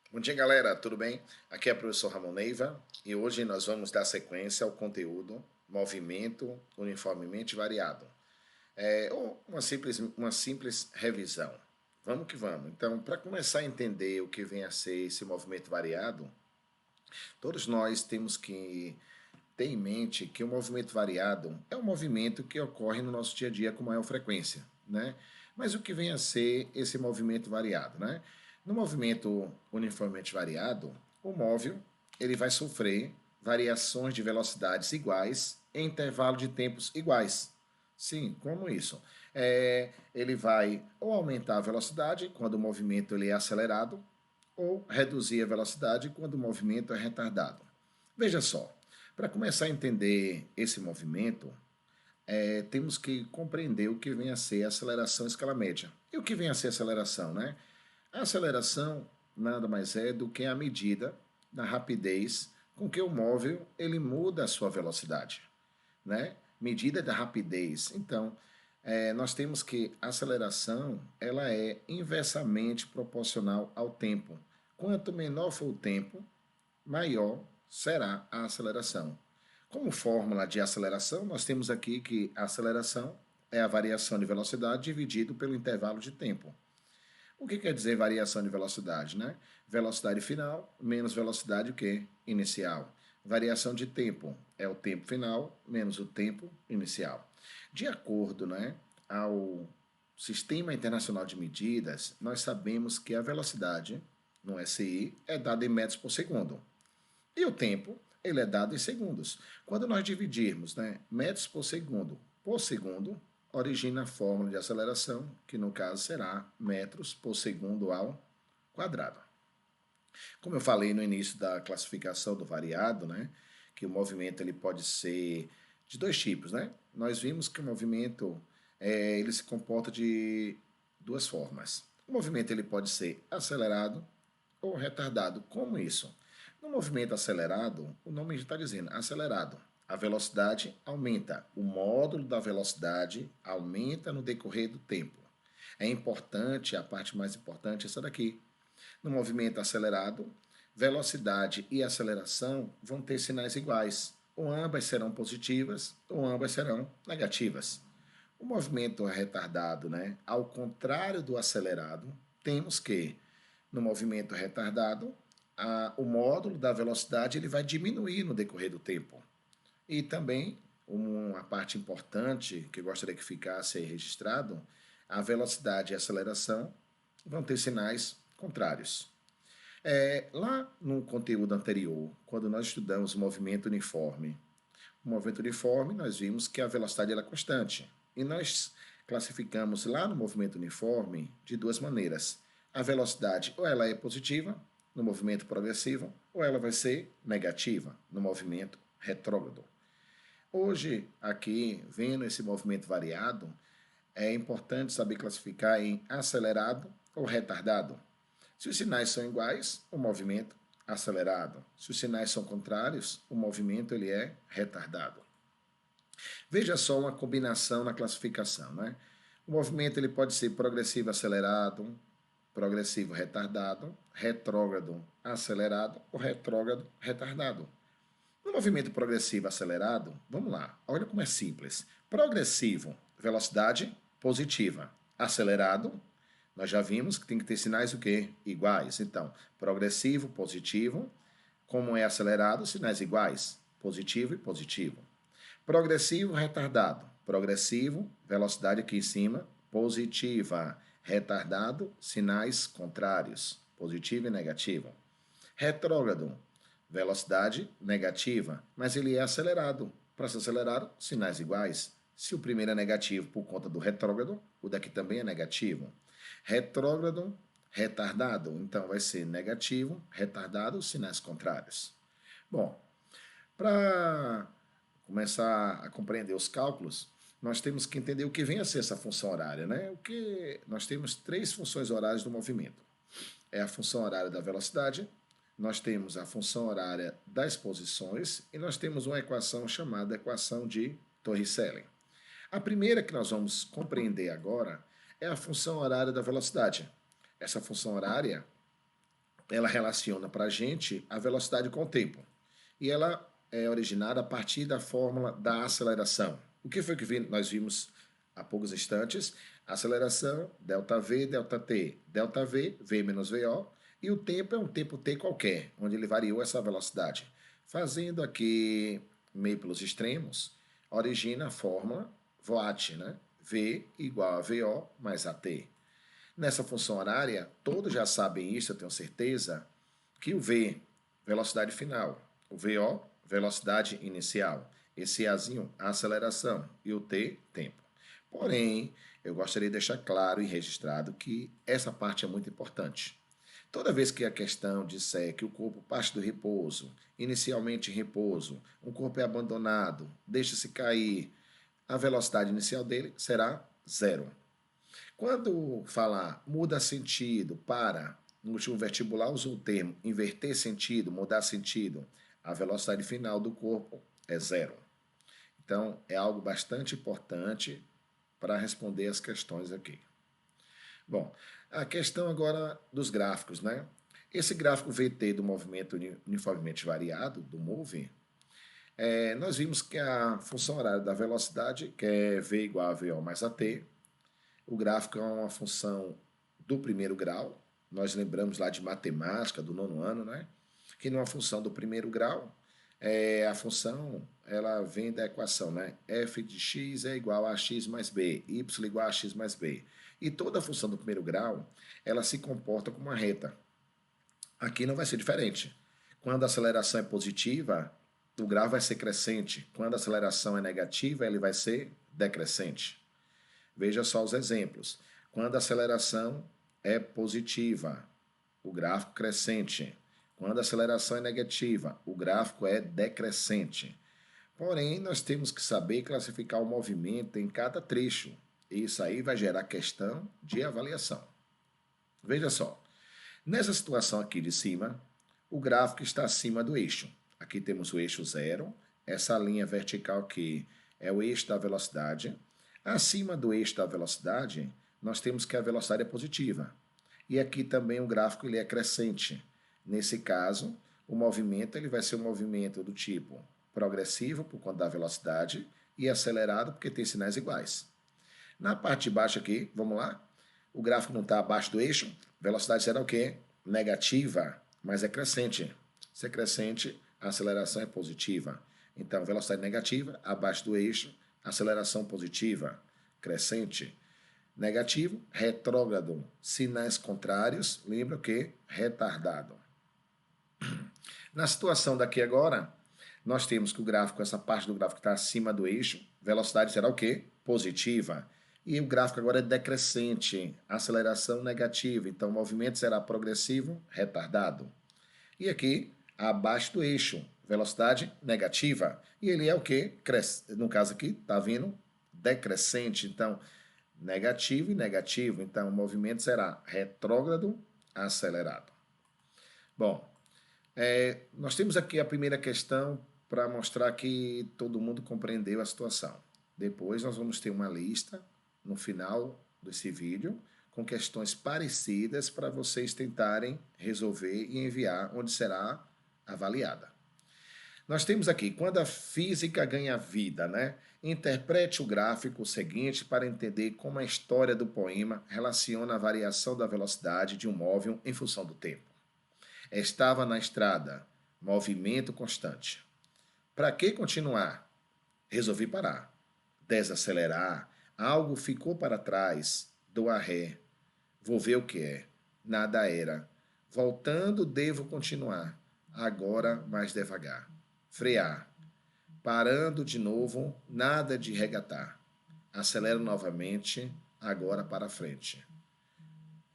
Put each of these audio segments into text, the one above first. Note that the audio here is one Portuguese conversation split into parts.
Bom dia, galera, tudo bem? Aqui é o professor Ramon Neiva e hoje nós vamos dar sequência ao conteúdo Movimento Uniformemente Variado. Ou uma simples revisão. Vamos que vamos. Então, para começar a entender o que vem a ser esse movimento variado, todos nós temos que ter em mente que o movimento variado é um movimento que ocorre no nosso dia a dia com maior frequência, né? Mas o que vem a ser esse movimento variado, né? No movimento uniformemente variado, o móvel ele vai sofrer variações de velocidades iguais em intervalo de tempos iguais. Sim, como isso? Ele vai ou aumentar a velocidade quando o movimento ele é acelerado, ou reduzir a velocidade quando o movimento é retardado. Veja só, para começar a entender esse movimento, temos que compreender o que vem a ser a aceleração em escala média. E o que vem a ser a aceleração, né? A aceleração nada mais é do que a medida da rapidez com que o móvel ele muda a sua velocidade, né? Medida da rapidez. Então, nós temos que a aceleração ela é inversamente proporcional ao tempo. Quanto menor for o tempo, maior será a aceleração. Como fórmula de aceleração, nós temos aqui que a aceleração é a variação de velocidade dividido pelo intervalo de tempo. O que quer dizer variação de velocidade, né? Velocidade final menos velocidade o quê? Inicial. Variação de tempo é o tempo final menos o tempo inicial. De acordo, né, ao Sistema Internacional de Medidas, nós sabemos que a velocidade no SI é dada em metros por segundo. E o tempo, ele é dado em segundos. Quando nós dividirmos, né, metros por segundo, origina a fórmula de aceleração, que no caso será metros por segundo ao quadrado. Como eu falei no início da classificação do variado, né, que o movimento ele pode ser de dois tipos, né? Nós vimos que o movimento ele se comporta de duas formas. O movimento ele pode ser acelerado ou retardado. Como isso? No movimento acelerado, o nome já está dizendo acelerado. A velocidade aumenta, o módulo da velocidade aumenta no decorrer do tempo. É importante, a parte mais importante é essa daqui. No movimento acelerado, velocidade e aceleração vão ter sinais iguais. Ou ambas serão positivas, ou ambas serão negativas. O movimento retardado, né? Ao contrário do acelerado, temos que, no movimento retardado, o módulo da velocidade ele vai diminuir no decorrer do tempo. E também, uma parte importante que eu gostaria que ficasse registrado, a velocidade e a aceleração vão ter sinais contrários. Lá no conteúdo anterior, quando nós estudamos o movimento uniforme, nós vimos que a velocidade era constante. E nós classificamos lá no movimento uniforme de duas maneiras. A velocidade ou ela é positiva no movimento progressivo, ou ela vai ser negativa no movimento retrógrado. Hoje, aqui, vendo esse movimento variado, é importante saber classificar em acelerado ou retardado. Se os sinais são iguais, o movimento acelerado. Se os sinais são contrários, o movimento ele é retardado. Veja só uma combinação na classificação, né? O movimento ele pode ser progressivo acelerado, progressivo retardado, retrógrado acelerado ou retrógrado retardado. No movimento progressivo acelerado, vamos lá, olha como é simples. Progressivo, velocidade positiva. Acelerado, nós já vimos que tem que ter sinais o quê? Iguais. Então, progressivo, positivo. Como é acelerado, sinais iguais. Positivo e positivo. Progressivo, retardado. Progressivo, velocidade aqui em cima, positiva. Retardado, sinais contrários. Positivo e negativo. Retrógrado, velocidade negativa, mas ele é acelerado. Para ser acelerado, sinais iguais. Se o primeiro é negativo por conta do retrógrado, o daqui também é negativo. Retrógrado, retardado, então vai ser negativo, retardado, sinais contrários. Bom, para começar a compreender os cálculos, nós temos que entender o que vem a ser essa função horária, né? O que nós temos três funções horárias do movimento. É a função horária da velocidade, nós temos a função horária das posições e nós temos uma equação chamada equação de Torricelli. A primeira que nós vamos compreender agora é a função horária da velocidade. Essa função horária ela relaciona para a gente a velocidade com o tempo. E ela é originada a partir da fórmula da aceleração. O que foi que nós vimos há poucos instantes? Aceleração, ΔV, ΔT. ΔV, V menos VO. E o tempo é um tempo T qualquer, onde ele variou essa velocidade. Fazendo aqui meio pelos extremos, origina a fórmula VOAT, né? V igual a VO mais AT. Nessa função horária, todos já sabem isso, eu tenho certeza, que o V, velocidade final, o VO, velocidade inicial, esse Azinho, a aceleração, e o T, tempo. Porém, eu gostaria de deixar claro e registrado que essa parte é muito importante. Toda vez que a questão disser que o corpo parte do repouso, inicialmente em repouso, um corpo é abandonado, deixa-se cair, a velocidade inicial dele será zero. Quando falar muda sentido para, no último vestibular usa o termo inverter sentido, mudar sentido, a velocidade final do corpo é zero. Então, é algo bastante importante para responder as questões aqui. Bom, a questão agora dos gráficos, né? Esse gráfico VT do movimento uniformemente variado, do MOVE, nós vimos que a função horária da velocidade, que é V igual a VO mais AT, o gráfico é uma função do primeiro grau. Nós lembramos lá de matemática, do nono ano, né? Que numa função do primeiro grau, a função ela vem da equação, né? F de x é igual a x mais b, y igual a x mais b. E toda função do primeiro grau, ela se comporta como uma reta. Aqui não vai ser diferente. Quando a aceleração é positiva, o grau vai ser crescente. Quando a aceleração é negativa, ele vai ser decrescente. Veja só os exemplos. Quando a aceleração é positiva, o gráfico crescente. Quando a aceleração é negativa, o gráfico é decrescente. Porém, nós temos que saber classificar o movimento em cada trecho. Isso aí vai gerar questão de avaliação. Veja só. Nessa situação aqui de cima, o gráfico está acima do eixo. Aqui temos o eixo zero. Essa linha vertical aqui é o eixo da velocidade. Acima do eixo da velocidade, nós temos que a velocidade é positiva. E aqui também o gráfico ele é crescente. Nesse caso, o movimento ele vai ser um movimento do tipo progressivo, por conta da velocidade, e acelerado, porque tem sinais iguais. Na parte de baixo aqui, vamos lá, o gráfico não está abaixo do eixo, velocidade será o quê? Negativa, mas é crescente. Se é crescente, a aceleração é positiva. Então, velocidade negativa, abaixo do eixo, aceleração positiva, crescente. Negativo, retrógrado. Sinais contrários, lembra o quê? Retardado. Na situação daqui agora, nós temos que o gráfico, essa parte do gráfico está acima do eixo, velocidade será o quê? Positiva. E o gráfico agora é decrescente, aceleração negativa, então o movimento será progressivo, retardado. E aqui, abaixo do eixo, velocidade negativa. E ele é o quê? No caso aqui, está vindo decrescente. Então, negativo e negativo. Então, o movimento será retrógrado, acelerado. Bom, nós temos aqui a primeira questão para mostrar que todo mundo compreendeu a situação. Depois nós vamos ter uma lista no final desse vídeo com questões parecidas para vocês tentarem resolver e enviar onde será avaliada. Nós temos aqui, quando a física ganha vida, né? Interprete o gráfico seguinte para entender como a história do poema relaciona a variação da velocidade de um móvel em função do tempo. Estava na estrada, movimento constante. Para que continuar? Resolvi parar. Desacelerar. Algo ficou para trás. Dou a ré. Vou ver o que é. Nada era. Voltando, devo continuar. Agora mais devagar. Frear. Parando de novo, nada de regatar. Acelero novamente, agora para frente.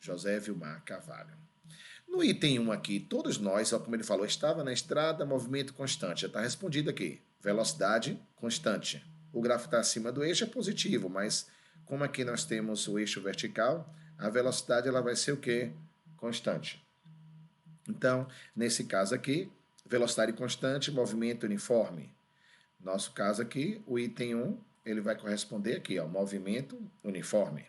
José Vilmar Carvalho. No item 1 aqui, todos nós, como ele falou, estava na estrada, movimento constante. Já está respondido aqui. Velocidade constante. O gráfico está acima do eixo, é positivo, mas como aqui nós temos o eixo vertical, a velocidade ela vai ser o quê? Constante. Então, nesse caso aqui, velocidade constante, movimento uniforme. Nosso caso aqui, o item 1, ele vai corresponder aqui, ó, movimento uniforme.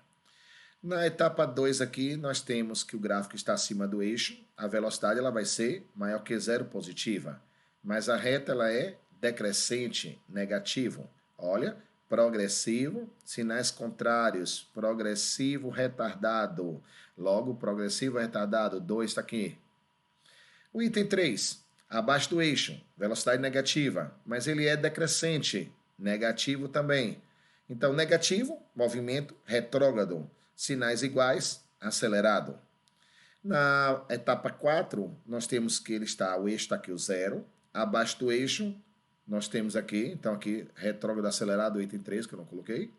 Na etapa 2 aqui, nós temos que o gráfico está acima do eixo, a velocidade ela vai ser maior que zero positiva, mas a reta ela é decrescente, negativo. Olha, progressivo, sinais contrários, progressivo, retardado. Logo, progressivo, retardado, 2 está aqui. O item 3, abaixo do eixo, velocidade negativa, mas ele é decrescente, negativo também. Então, negativo, movimento retrógrado. Sinais iguais, acelerado. Na etapa 4, nós temos que ele está, o eixo está aqui o zero. Abaixo do eixo, nós temos aqui, então aqui, retrógrado acelerado, o item 3, que eu não coloquei.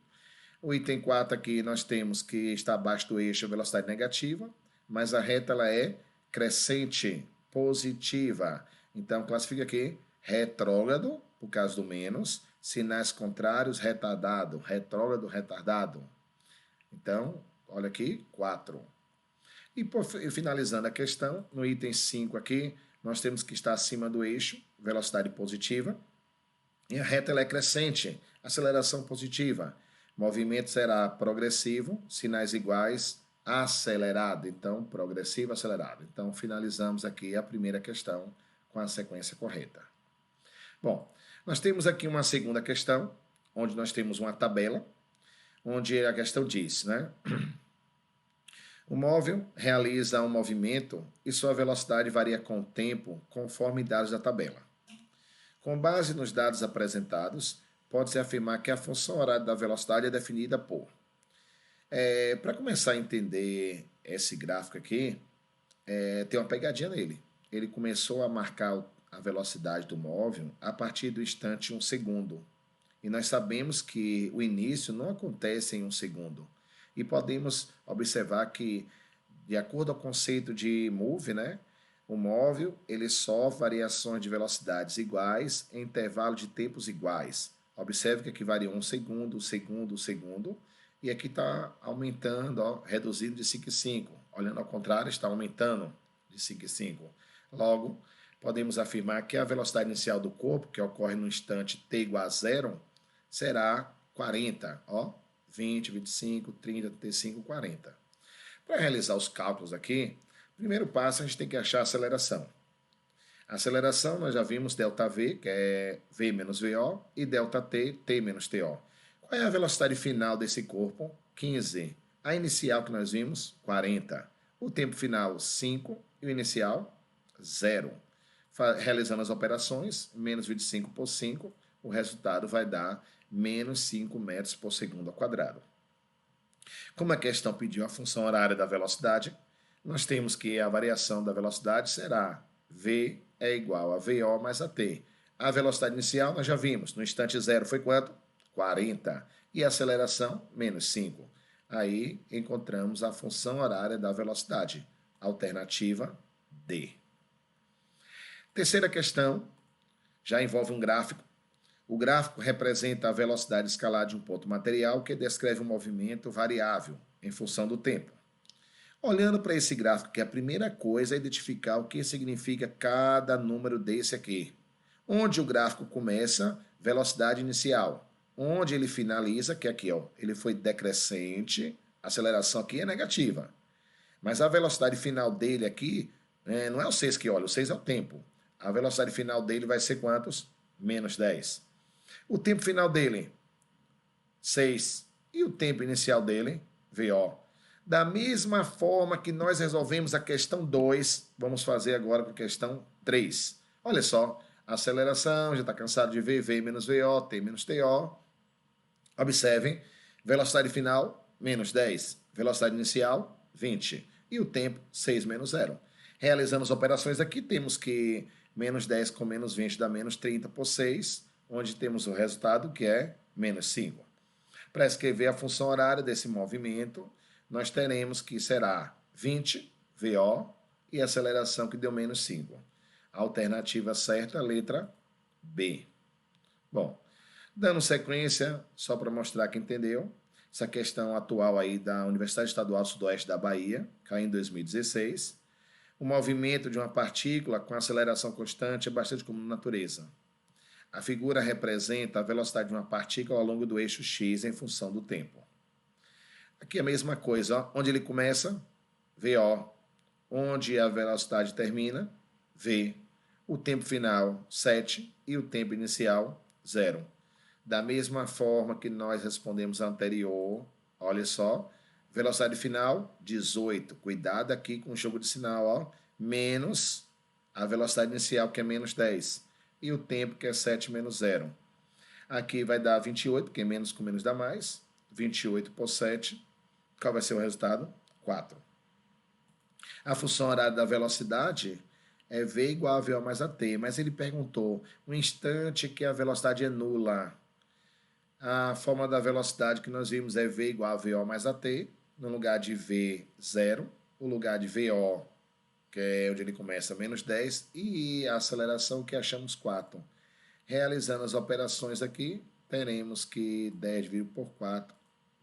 O item 4 aqui, nós temos que está abaixo do eixo, a velocidade negativa, mas a reta ela é crescente, positiva. Então, classifica aqui, retrógrado, por causa do menos, sinais contrários, retardado, retrógrado, retardado. Então, olha aqui, 4. E finalizando a questão, no item 5 aqui, nós temos que estar acima do eixo, velocidade positiva, e a reta ela é crescente, aceleração positiva. Movimento será progressivo, sinais iguais, acelerado. Então, progressivo, acelerado. Então, finalizamos aqui a primeira questão com a sequência correta. Bom, nós temos aqui uma segunda questão, onde nós temos uma tabela, onde a questão diz, né? O móvel realiza um movimento e sua velocidade varia com o tempo, conforme dados da tabela. Com base nos dados apresentados, pode-se afirmar que a função horária da velocidade é definida por... Para começar a entender esse gráfico aqui, tem uma pegadinha nele. Ele começou a marcar a velocidade do móvel a partir do instante 1 segundo. E nós sabemos que o início não acontece em 1 segundo. E podemos observar que, de acordo ao conceito de move, né, o móvel ele sofre variações de velocidades iguais em intervalo de tempos iguais. Observe que aqui varia 1 segundo, segundo, segundo, e aqui está aumentando, ó, reduzindo de 5 em 5. Olhando ao contrário, está aumentando de 5 em 5. Logo, podemos afirmar que a velocidade inicial do corpo, que ocorre no instante t igual a zero, será 40, ó, 20, 25, 30, 35, 40. Para realizar os cálculos aqui, primeiro passo a gente tem que achar a aceleração. A aceleração nós já vimos ΔV, que é V menos VO, e ΔT, T menos TO. Qual é a velocidade final desse corpo? 15. A inicial que nós vimos? 40. O tempo final, 5. E o inicial, 0. Realizando as operações, menos 25 por 5, o resultado vai dar menos 5 metros por segundo ao quadrado. Como a questão pediu a função horária da velocidade, nós temos que a variação da velocidade será V é igual a VO mais a T. A velocidade inicial nós já vimos, no instante zero foi quanto? 40. E a aceleração, menos 5. Aí encontramos a função horária da velocidade. Alternativa D. Terceira questão, já envolve um gráfico. O gráfico representa a velocidade escalar de um ponto material que descreve um movimento variável em função do tempo. Olhando para esse gráfico, que a primeira coisa é identificar o que significa cada número desse aqui. Onde o gráfico começa, velocidade inicial. Onde ele finaliza, que é aqui, ó, ele foi decrescente, a aceleração aqui é negativa. Mas a velocidade final dele aqui, não é o 6 que olha, o 6 é o tempo. A velocidade final dele vai ser quantos? Menos 10. O tempo final dele, 6. E o tempo inicial dele, VO. Da mesma forma que nós resolvemos a questão 2, vamos fazer agora com a questão 3. Olha só, aceleração, já está cansado de ver, V menos VO, T menos TO. Observem, velocidade final, menos 10. Velocidade inicial, 20. E o tempo, 6 menos 0. Realizando as operações aqui, temos que menos 10 com menos 20 dá menos 30 por 6, onde temos o resultado que é menos 5. Para escrever a função horária desse movimento, nós teremos que será 20 VO e a aceleração que deu menos 5. A alternativa certa, letra B. Bom, dando sequência, só para mostrar que entendeu, essa questão atual aí da Universidade Estadual do Sudoeste da Bahia, caiu em 2016. O movimento de uma partícula com aceleração constante é bastante comum na natureza. A figura representa a velocidade de uma partícula ao longo do eixo x em função do tempo. Aqui a mesma coisa, ó. Onde ele começa? VO. Onde a velocidade termina? V. O tempo final, 7, e o tempo inicial, 0. Da mesma forma que nós respondemos a anterior, olha só, velocidade final, 18. Cuidado aqui com o jogo de sinal, ó. Menos a velocidade inicial, que é menos 10. E o tempo, que é 7 menos 0. Aqui vai dar 28, porque menos com menos dá mais. 28 por 7. Qual vai ser o resultado? 4. A função horária da velocidade é V igual a VO mais AT, mas ele perguntou no instante que a velocidade é nula. A forma da velocidade que nós vimos é V igual a VO mais AT, no lugar de V, 0, o lugar de VO, que é onde ele começa, menos 10, e a aceleração que achamos 4. Realizando as operações aqui, teremos que 10 dividido por 4,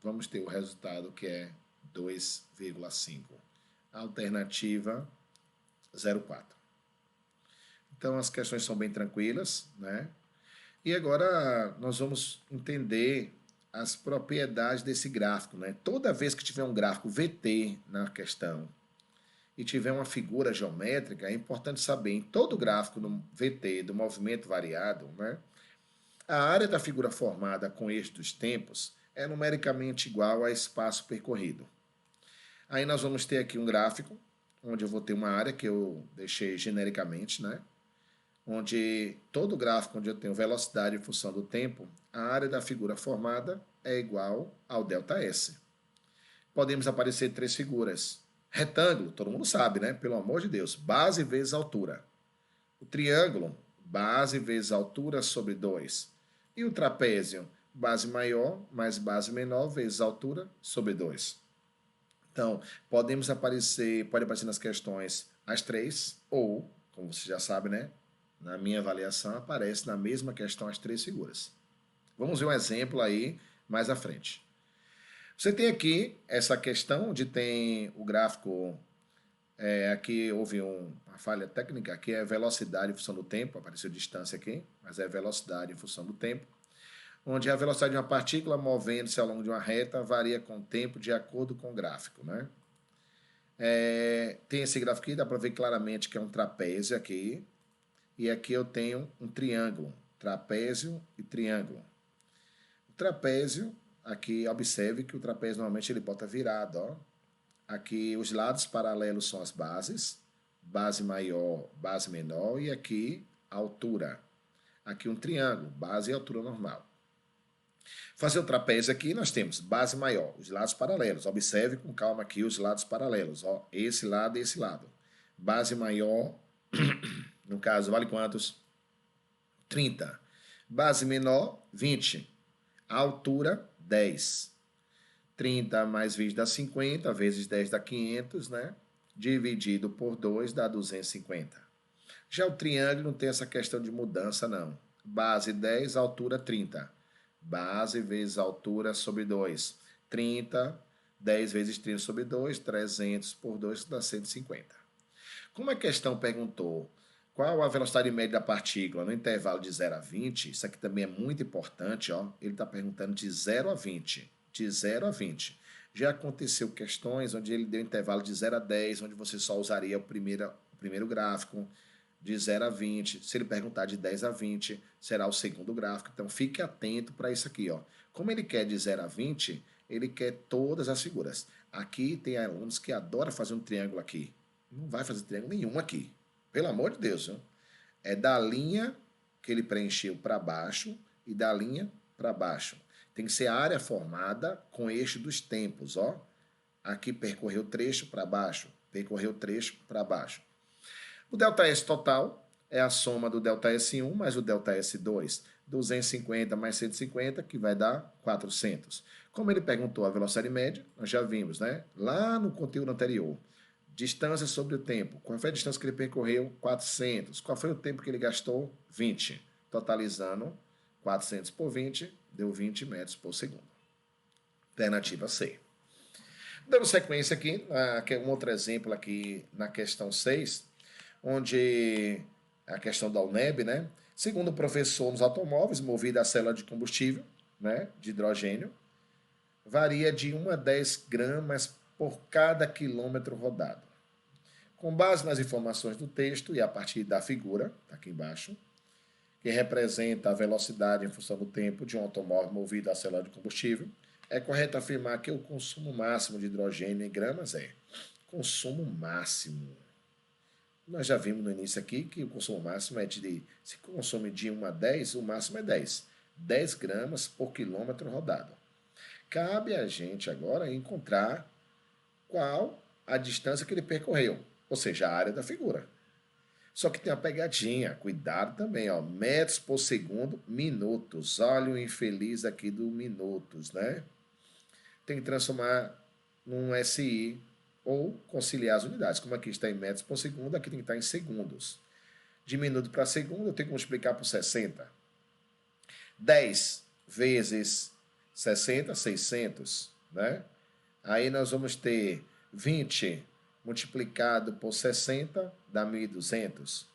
vamos ter o resultado que é 2,5. Alternativa 0,4. Então as questões são bem tranquilas, né? E agora nós vamos entender as propriedades desse gráfico, né? Toda vez que tiver um gráfico VT na questão e tiver uma figura geométrica, é importante saber em todo gráfico no VT do movimento variado, né? A área da figura formada com eixo dos tempos é numericamente igual a espaço percorrido. Aí nós vamos ter aqui um gráfico, onde eu vou ter uma área que eu deixei genericamente, né? Onde todo gráfico onde eu tenho velocidade em função do tempo, a área da figura formada é igual ao ΔS. Podemos aparecer 3 figuras. Retângulo, todo mundo sabe, né? Pelo amor de Deus, base vezes altura. O triângulo, base vezes altura sobre 2. E o trapézio, base maior mais base menor vezes altura sobre 2. Então, pode aparecer nas questões as 3, ou, como você já sabe, né? Na minha avaliação, aparece na mesma questão as 3 figuras. Vamos ver um exemplo aí mais à frente. Você tem aqui essa questão onde tem o gráfico, aqui houve uma falha técnica, aqui é velocidade em função do tempo, apareceu distância aqui, mas é velocidade em função do tempo, onde a velocidade de uma partícula movendo-se ao longo de uma reta varia com o tempo de acordo com o gráfico, né? Tem esse gráfico aqui, dá para ver claramente que é um trapézio aqui, e aqui eu tenho um triângulo, trapézio e triângulo. O trapézio, aqui observe que o trapézio normalmente ele bota virado, ó. Aqui os lados paralelos são as bases, base maior, base menor, e aqui a altura. Aqui um triângulo, base e altura normal. Fazer o trapézio aqui, nós temos base maior, os lados paralelos. Observe com calma aqui os lados paralelos, ó, esse lado e esse lado. Base maior, no caso, vale quantos? 30. Base menor, 20. A altura, 10. 30 mais 20 dá 50, vezes 10 dá 500, né? Dividido por 2 dá 250. Já o triângulo não tem essa questão de mudança, não. Base 10, altura 30. Base vezes altura sobre 2. 30, 10 vezes 30 sobre 2, 300 por 2 dá 150. Como a questão perguntou qual a velocidade média da partícula no intervalo de 0 a 20, isso aqui também é muito importante, ó. Ele está perguntando de 0 a 20. De 0 a 20. Já aconteceu questões onde ele deu intervalo de 0 a 10, onde você só usaria o primeiro gráfico, de 0 a 20. Se ele perguntar de 10 a 20, será o segundo gráfico. Então, fique atento para isso aqui, ó. Como ele quer de 0 a 20, ele quer todas as figuras. Aqui tem alunos que adoram fazer um triângulo aqui. Não vai fazer triângulo nenhum aqui. Pelo amor de Deus, viu? É da linha que ele preencheu para baixo e da linha para baixo. Tem que ser a área formada com eixo dos tempos, ó. Aqui percorreu trecho para baixo, percorreu trecho para baixo. O ΔS total é a soma do ΔS1 mais o ΔS2. 250 mais 150, que vai dar 400. Como ele perguntou a velocidade média, nós já vimos, né? Lá no conteúdo anterior. Distância sobre o tempo. Qual foi a distância que ele percorreu? 400. Qual foi o tempo que ele gastou? 20. Totalizando 400 por 20, deu 20 metros por segundo. Alternativa C. Dando sequência aqui, um outro exemplo aqui na questão 6, onde a questão da UNEB, né? Segundo o professor, nos automóveis, movido a célula de combustível, né, de hidrogênio, varia de 1 a 10 gramas por cada quilômetro rodado. Com base nas informações do texto e a partir da figura, aqui embaixo, que representa a velocidade em função do tempo de um automóvel movido a célula de combustível, é correto afirmar que o consumo máximo de hidrogênio em gramas é consumo máximo. Nós já vimos no início aqui que o consumo máximo é se consome de 1 a 10, o máximo é 10. 10 gramas por quilômetro rodado. Cabe a gente agora encontrar qual a distância que ele percorreu, ou seja, a área da figura. Só que tem uma pegadinha, cuidado também, ó, metros por segundo, minutos. Olha o infeliz aqui do minutos, né? Tem que transformar num SI ou conciliar as unidades. Como aqui está em metros por segundo, aqui tem que estar em segundos. De minuto para segundo, eu tenho que multiplicar por 60. 10 vezes 60, 600, né? Aí nós vamos ter 20 multiplicado por 60, dá 1.200.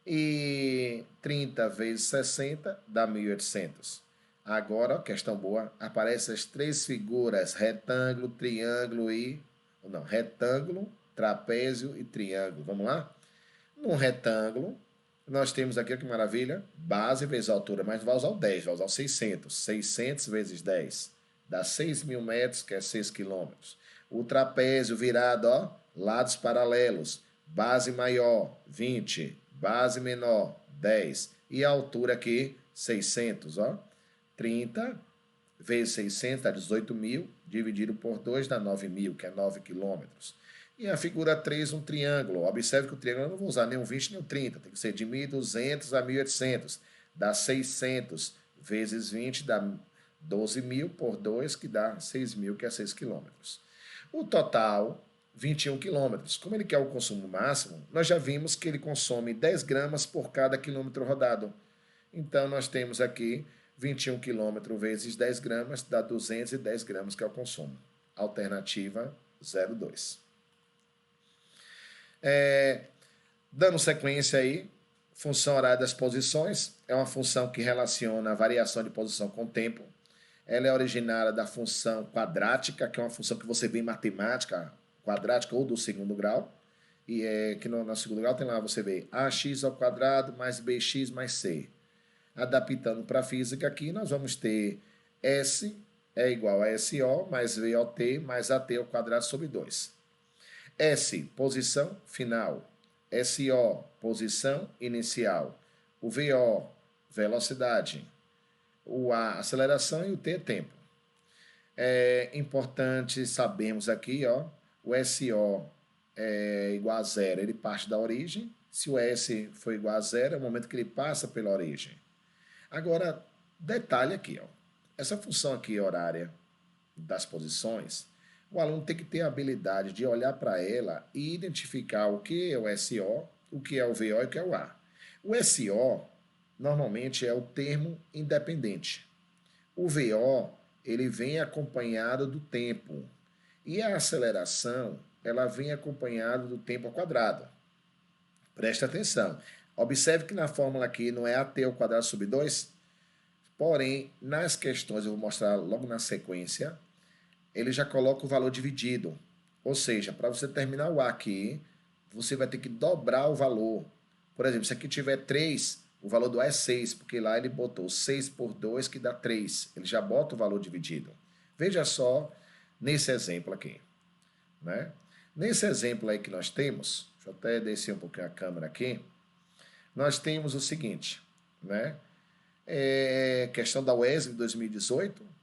E 30 vezes 60 dá 1.800. Agora, questão boa, aparecem as três figuras, retângulo, triângulo e... Não, retângulo, trapézio e triângulo. Vamos lá? Num retângulo, nós temos aqui, que maravilha, base vezes altura, mas não vai usar o 10, vai usar o 600. 600 vezes 10 dá 6.000 metros, que é 6 quilômetros. O trapézio virado, ó, lados paralelos, base maior, 20, base menor, 10. E a altura aqui, 600, ó. 30 vezes 600 dá 18.000, dividido por 2 dá 9.000, que é 9 quilômetros. E a figura 3, um triângulo. Observe que o triângulo eu não vou usar nem o 20 nem o 30, tem que ser de 1.200 a 1.800. Dá 600 vezes 20 dá 12.000 por 2, que dá 6.000, que é 6 quilômetros. O total, 21 quilômetros. Como ele quer o consumo máximo, nós já vimos que ele consome 10 gramas por cada quilômetro rodado. Então, nós temos aqui 21 quilômetros vezes 10 gramas, dá 210 gramas, que é o consumo. Alternativa 02. Dando sequência aí, função horária das posições é uma função que relaciona a variação de posição com o tempo. Ela é originária da função quadrática, que é uma função que você vê em matemática, quadrática ou do segundo grau. E que no segundo grau tem lá, você vê ax ao quadrado mais bx mais c. Adaptando para a física aqui, nós vamos ter S é igual a SO mais VOT mais AT ao quadrado sobre 2. S, posição final. SO, posição inicial. O VO, velocidade. O A, aceleração e o T, tempo. É importante sabermos aqui, ó, o SO é igual a zero, ele parte da origem. Se o S for igual a zero, é o momento que ele passa pela origem. Agora, detalhe aqui, ó. Essa função aqui horária das posições, o aluno tem que ter a habilidade de olhar para ela e identificar o que é o SO, o que é o VO e o que é o A. O SO, normalmente, é o termo independente. O VO, ele vem acompanhado do tempo. E a aceleração, ela vem acompanhada do tempo ao quadrado. Presta atenção. Observe que na fórmula aqui não é AT ao quadrado sobre 2, porém, nas questões, eu vou mostrar logo na sequência, ele já coloca o valor dividido. Ou seja, para você terminar o A aqui, você vai ter que dobrar o valor. Por exemplo, se aqui tiver 3, o valor do A é 6, porque lá ele botou 6 por 2, que dá 3. Ele já bota o valor dividido. Veja só nesse exemplo aqui, né? Nesse exemplo aí que nós temos, deixa eu até descer um pouquinho a câmera aqui, nós temos o seguinte, né? Questão da UESB 2018.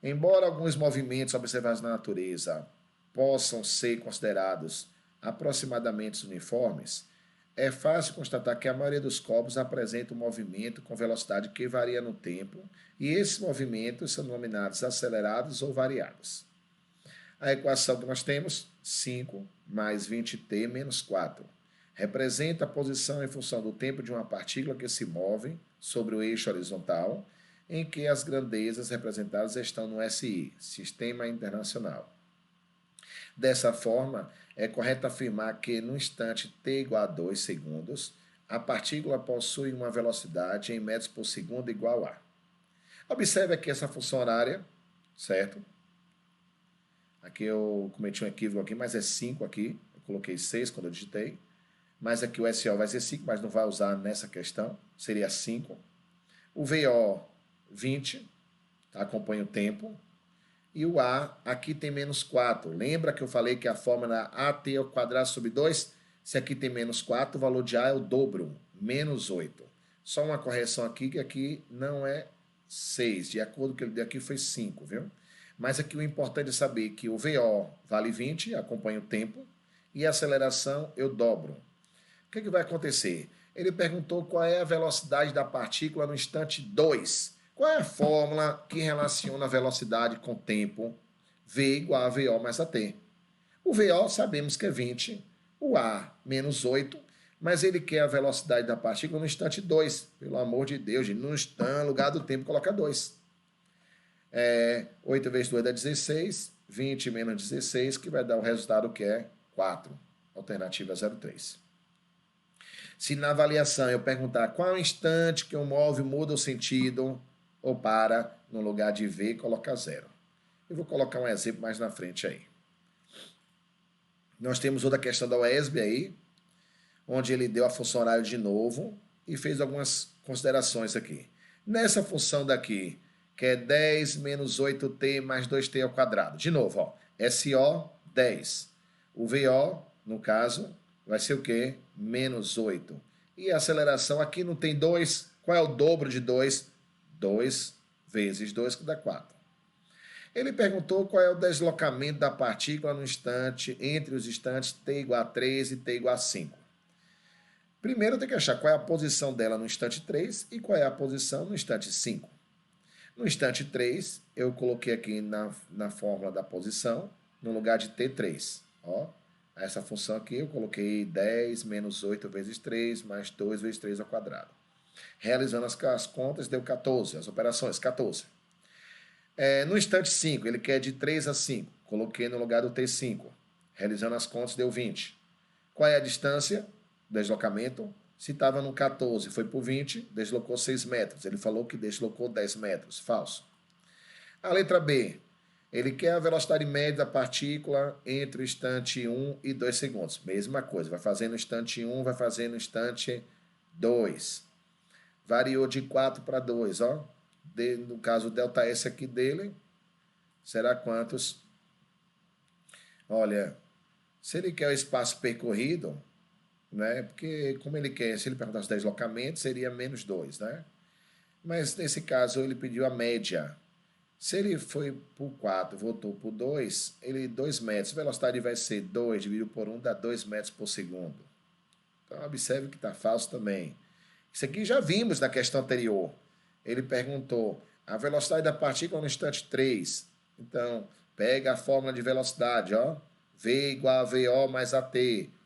Embora alguns movimentos observados na natureza possam ser considerados aproximadamente uniformes, é fácil constatar que a maioria dos corpos apresenta um movimento com velocidade que varia no tempo, e esses movimentos são denominados acelerados ou variados. A equação que nós temos, 5 mais 20t menos 4, representa a posição em função do tempo de uma partícula que se move sobre o eixo horizontal, em que as grandezas representadas estão no SI, Sistema Internacional. Dessa forma, é correto afirmar que no instante t igual a 2 segundos, a partícula possui uma velocidade em metros por segundo igual a. Observe aqui essa função horária, certo? Aqui eu cometi um equívoco aqui, mas é 5 aqui. Eu coloquei 6 quando eu digitei. Mas aqui o SO vai ser 5, mas não vai usar nessa questão. Seria 5. O VO, 20. Acompanha o tempo. E o A, aqui tem menos 4. Lembra que eu falei que a fórmula AT ao quadrado sobre 2? Se aqui tem menos 4, o valor de A é o dobro, menos 8. Só uma correção aqui, que aqui não é 6. De acordo com o que ele deu aqui, foi 5, viu? Mas aqui o importante é saber que o VO vale 20, acompanha o tempo, e a aceleração eu dobro. O que vai acontecer? Ele perguntou qual é a velocidade da partícula no instante 2. Qual é a fórmula que relaciona a velocidade com tempo? V igual a VO mais AT. O VO sabemos que é 20, o A menos 8, mas ele quer a velocidade da partícula no instante 2. Pelo amor de Deus, gente, no instante, no lugar do tempo, coloca 2. 8 vezes 2 dá 16, 20 menos 16, que vai dar o resultado que é 4. Alternativa 03. Se na avaliação eu perguntar qual é o instante que o móvel muda o sentido ou para, no lugar de V, coloca 0. Eu vou colocar um exemplo mais na frente aí. Nós temos outra questão da UESB aí, onde ele deu a função horária de novo e fez algumas considerações aqui. Nessa função daqui, que é 10 menos 8t mais 2t ao quadrado. De novo, ó, SO, 10. O VO, no caso, vai ser o quê? Menos 8. E a aceleração aqui não tem 2. Qual é o dobro de 2? 2 vezes 2, que dá 4. Ele perguntou qual é o deslocamento da partícula no instante, entre os instantes t igual a 3 e t igual a 5. Primeiro eu tenho que achar qual é a posição dela no instante 3 e qual é a posição no instante 5. No instante 3, eu coloquei aqui na fórmula da posição, no lugar de T3. Ó, essa função aqui eu coloquei 10 menos 8 vezes 3, mais 2 vezes 3 ao quadrado. Realizando as contas, deu 14, as operações, 14. No instante 5, ele quer de 3 a 5. Coloquei no lugar do T5. Realizando as contas, deu 20. Qual é a distância? Deslocamento. Se estava no 14, foi por 20, deslocou 6 metros. Ele falou que deslocou 10 metros. Falso. A letra B. Ele quer a velocidade média da partícula entre o instante 1 e 2 segundos. Mesma coisa. Vai fazer no instante 1, vai fazer no instante 2. Variou de 4 para 2, ó. No caso, o delta S aqui dele será quantos? Olha, se ele quer o espaço percorrido, né? Porque como ele quer, se ele perguntasse o deslocamento, seria menos 2, né? Mas nesse caso ele pediu a média. Se ele foi por 4, voltou por 2, ele 2 metros. A velocidade vai ser 2 dividido por 1, dá 2 metros por segundo. Então observe que está falso também. Isso aqui já vimos na questão anterior. Ele perguntou a velocidade da partícula no instante 3. Então, pega a fórmula de velocidade, ó. V igual a VO mais AT.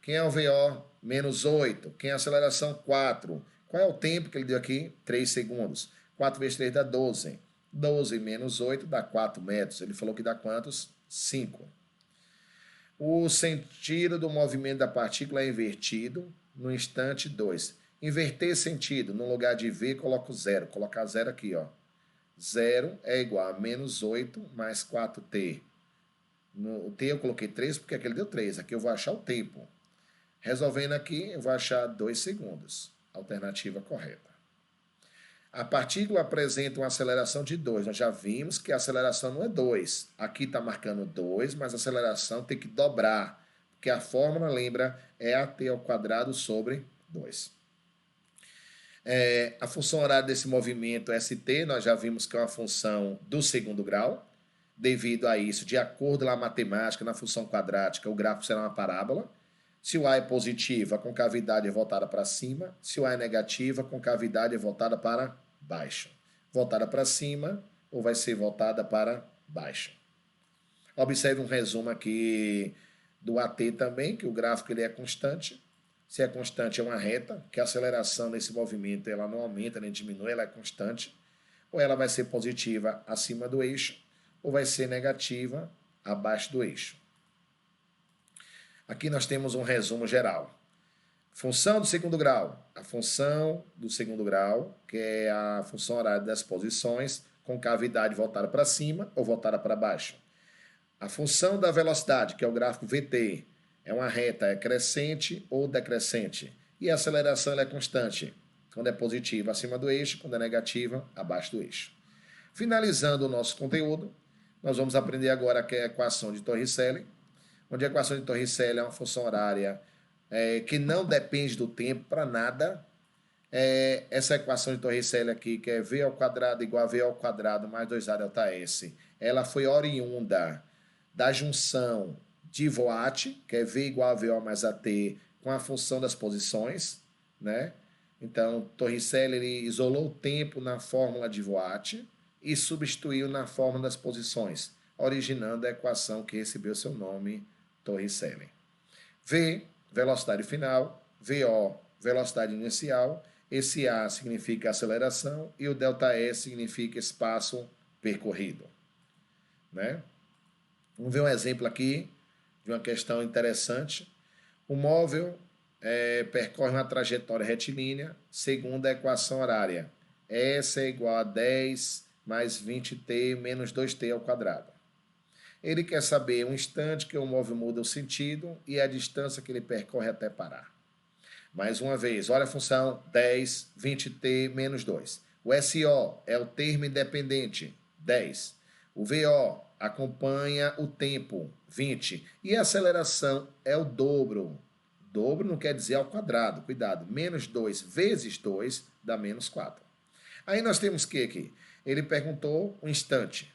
Quem é o VO? Menos 8. Quem é a aceleração? 4. Qual é o tempo que ele deu aqui? 3 segundos. 4 vezes 3 dá 12. 12 menos 8 dá 4 metros. Ele falou que dá quantos? 5. O sentido do movimento da partícula é invertido no instante 2. Inverter sentido, no lugar de V, coloco 0. Colocar 0 aqui, ó. 0 é igual a menos 8 mais 4t. No t eu coloquei 3 porque aquele deu 3. Aqui eu vou achar o tempo. Resolvendo aqui, eu vou achar 2 segundos. Alternativa correta. A partícula apresenta uma aceleração de 2. Nós já vimos que a aceleração não é 2. Aqui está marcando 2, mas a aceleração tem que dobrar. Porque a fórmula, lembra, é AT ao quadrado sobre 2. A função horária desse movimento ST, nós já vimos que é uma função do segundo grau. Devido a isso, de acordo com a matemática, na função quadrática, o gráfico será uma parábola. Se o A é positivo, a concavidade é voltada para cima. Se o A é negativo, a concavidade é voltada para baixo. Voltada para cima ou vai ser voltada para baixo. Observe um resumo aqui do AT também, que o gráfico ele é constante. Se é constante, é uma reta, que a aceleração nesse movimento ela não aumenta nem diminui, ela é constante. Ou ela vai ser positiva acima do eixo, ou vai ser negativa abaixo do eixo. Aqui nós temos um resumo geral. Função do segundo grau. A função do segundo grau, que é a função horária das posições, concavidade voltada para cima ou voltada para baixo. A função da velocidade, que é o gráfico VT, é uma reta, é crescente ou decrescente. E a aceleração ela é constante. Quando é positiva, acima do eixo, quando é negativa, abaixo do eixo. Finalizando o nosso conteúdo, nós vamos aprender agora a equação de Torricelli, onde a equação de Torricelli é uma função horária que não depende do tempo para nada. Essa equação de Torricelli aqui, que é v ao quadrado igual a v ao quadrado mais 2a delta s, ela foi oriunda da junção de Voat, que é v igual a VO mais AT, com a função das posições, né? Então, Torricelli ele isolou o tempo na fórmula de Voat e substituiu na fórmula das posições, originando a equação que recebeu seu nome, Torricelli. V, velocidade final, VO, velocidade inicial, esse A significa aceleração e o ΔS significa espaço percorrido, né? Vamos ver um exemplo aqui de uma questão interessante. O móvel percorre uma trajetória retilínea segundo a equação horária. S é igual a 10 mais 20t menos 2t ao quadrado. Ele quer saber um instante que o móvel muda o sentido e a distância que ele percorre até parar. Mais uma vez, olha a função 10, 20t menos 2. O SO é o termo independente, 10. O VO acompanha o tempo, 20. E a aceleração é o dobro. Dobro não quer dizer ao quadrado, cuidado. Menos 2 vezes 2 dá menos 4. Aí nós temos que aqui? Ele perguntou um instante.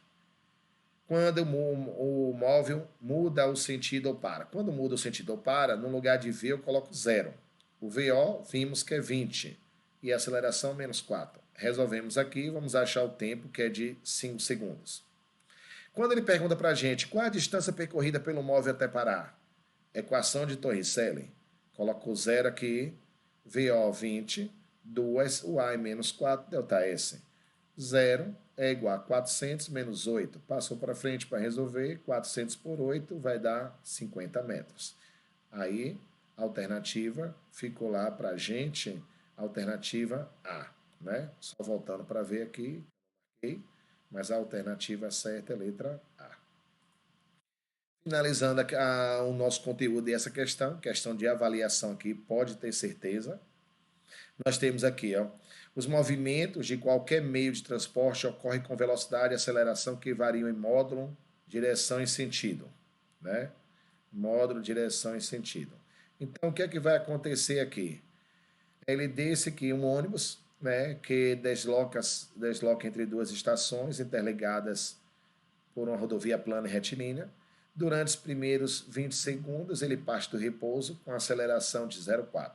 Quando o móvel muda o sentido ou para. Quando muda o sentido ou para, no lugar de V eu coloco 0. O VO vimos que é 20 e a aceleração menos 4. Resolvemos aqui, vamos achar o tempo que é de 5 segundos. Quando ele pergunta para a gente qual a distância percorrida pelo móvel até parar, equação de Torricelli, coloco 0 aqui, VO 20, 2, o A é menos 4, ΔS. 0 é igual a 400 menos 8. Passou para frente para resolver, 400 por 8 vai dar 50 metros. Aí, a alternativa ficou lá para a gente, alternativa A, né? Só voltando para ver aqui, ok? Mas a alternativa certa é a letra A. Finalizando o nosso conteúdo e essa questão de avaliação aqui, pode ter certeza. Nós temos aqui, ó, os movimentos de qualquer meio de transporte ocorrem com velocidade e aceleração que variam em módulo, direção e sentido, né? Módulo, direção e sentido. Então, o que é que vai acontecer aqui? Ele disse que um ônibus, né, que desloca entre duas estações interligadas por uma rodovia plana e retilínea, durante os primeiros 20 segundos ele parte do repouso com aceleração de 0,4.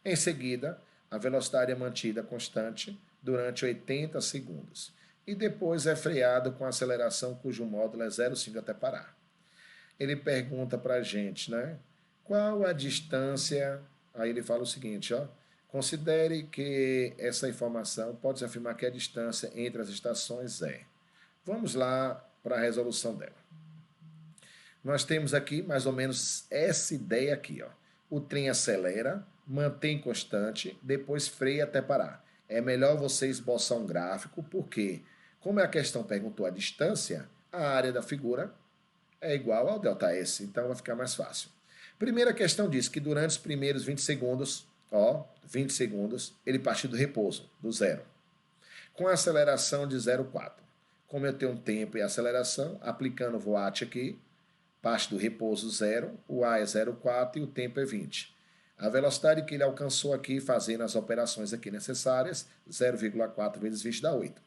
Em seguida, a velocidade é mantida constante durante 80 segundos e depois é freado com aceleração cujo módulo é 0,5 até parar. Ele pergunta para a gente, né? Qual a distância? Aí ele fala o seguinte, ó. Considere que essa informação pode afirmar que a distância entre as estações é. Vamos lá para a resolução dela. Nós temos aqui mais ou menos essa ideia aqui, ó. O trem acelera, mantém constante, depois freia até parar. É melhor você esboçar um gráfico, porque, como a questão perguntou a distância, a área da figura é igual ao ΔS, então vai ficar mais fácil. Primeira questão diz que durante os primeiros 20 segundos, ó, 20 segundos, ele partiu do repouso, do zero, com a aceleração de 0,4. Como eu tenho um tempo e aceleração, aplicando o Voat aqui, parte do repouso 0, o A é 0,4 e o tempo é 20. A velocidade que ele alcançou aqui, fazendo as operações aqui necessárias, 0,4 vezes 20 dá 8.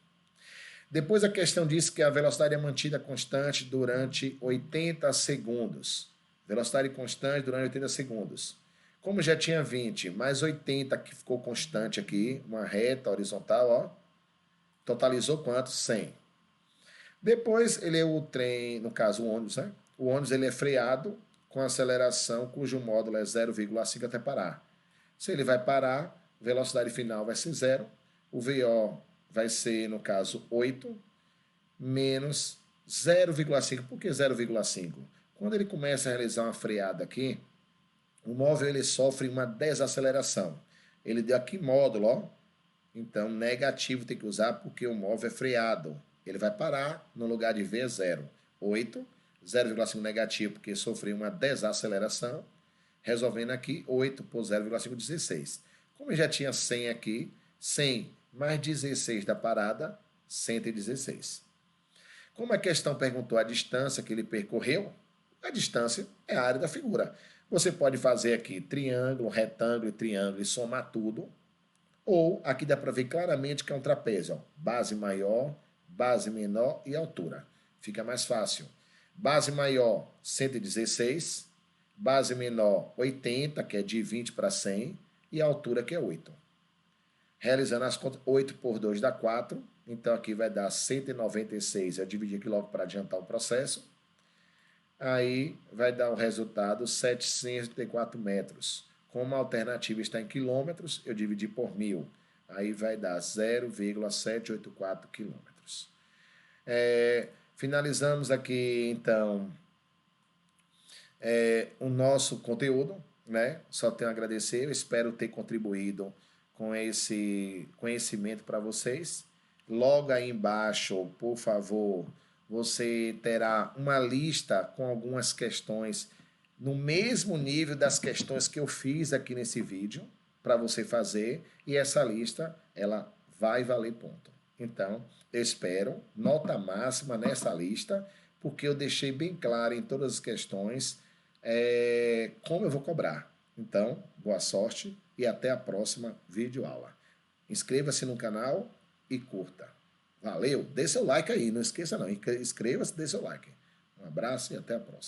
Depois a questão diz que a velocidade é mantida constante durante 80 segundos. Velocidade constante durante 80 segundos. Como já tinha 20, mais 80 que ficou constante aqui, uma reta horizontal, ó, totalizou quanto? 100. Depois ele é o trem, no caso o ônibus, né? O ônibus ele é freado com aceleração cujo módulo é 0,5 até parar. Se ele vai parar, velocidade final vai ser 0, o VO vai ser, no caso, 8, menos 0,5. Por que 0,5? Quando ele começa a realizar uma freada aqui, o móvel ele sofre uma desaceleração. Ele deu aqui módulo, ó. Então, negativo tem que usar porque o móvel é freado. Ele vai parar, no lugar de V é 0. 8 0,5 negativo, porque sofreu uma desaceleração. Resolvendo aqui, 8 por 0,5, 16. Como eu já tinha 100 aqui, 100 mais 16 da parada, 116. Como a questão perguntou a distância que ele percorreu, a distância é a área da figura. Você pode fazer aqui triângulo, retângulo e triângulo e somar tudo. Ou aqui dá para ver claramente que é um trapézio. Ó. Base maior, base menor e altura. Fica mais fácil. Base maior, 116. Base menor, 80, que é de 20 para 100. E a altura, que é 8. Realizando as contas, 8 por 2 dá 4. Então, aqui vai dar 196. Eu dividi aqui logo para adiantar o processo. Aí, vai dar o resultado 734 metros. Como a alternativa está em quilômetros, eu dividi por 1000. Aí vai dar 0,784 quilômetros. Finalizamos aqui, então, o nosso conteúdo, né? Só tenho a agradecer, eu espero ter contribuído com esse conhecimento para vocês. Logo aí embaixo, por favor, você terá uma lista com algumas questões no mesmo nível das questões que eu fiz aqui nesse vídeo para você fazer, e essa lista ela vai valer ponto. Então, eu espero nota máxima nessa lista, porque eu deixei bem claro em todas as questões como eu vou cobrar. Então, boa sorte e até a próxima videoaula. Inscreva-se no canal e curta. Valeu, dê seu like aí, não esqueça não, inscreva-se e dê seu like. Um abraço e até a próxima.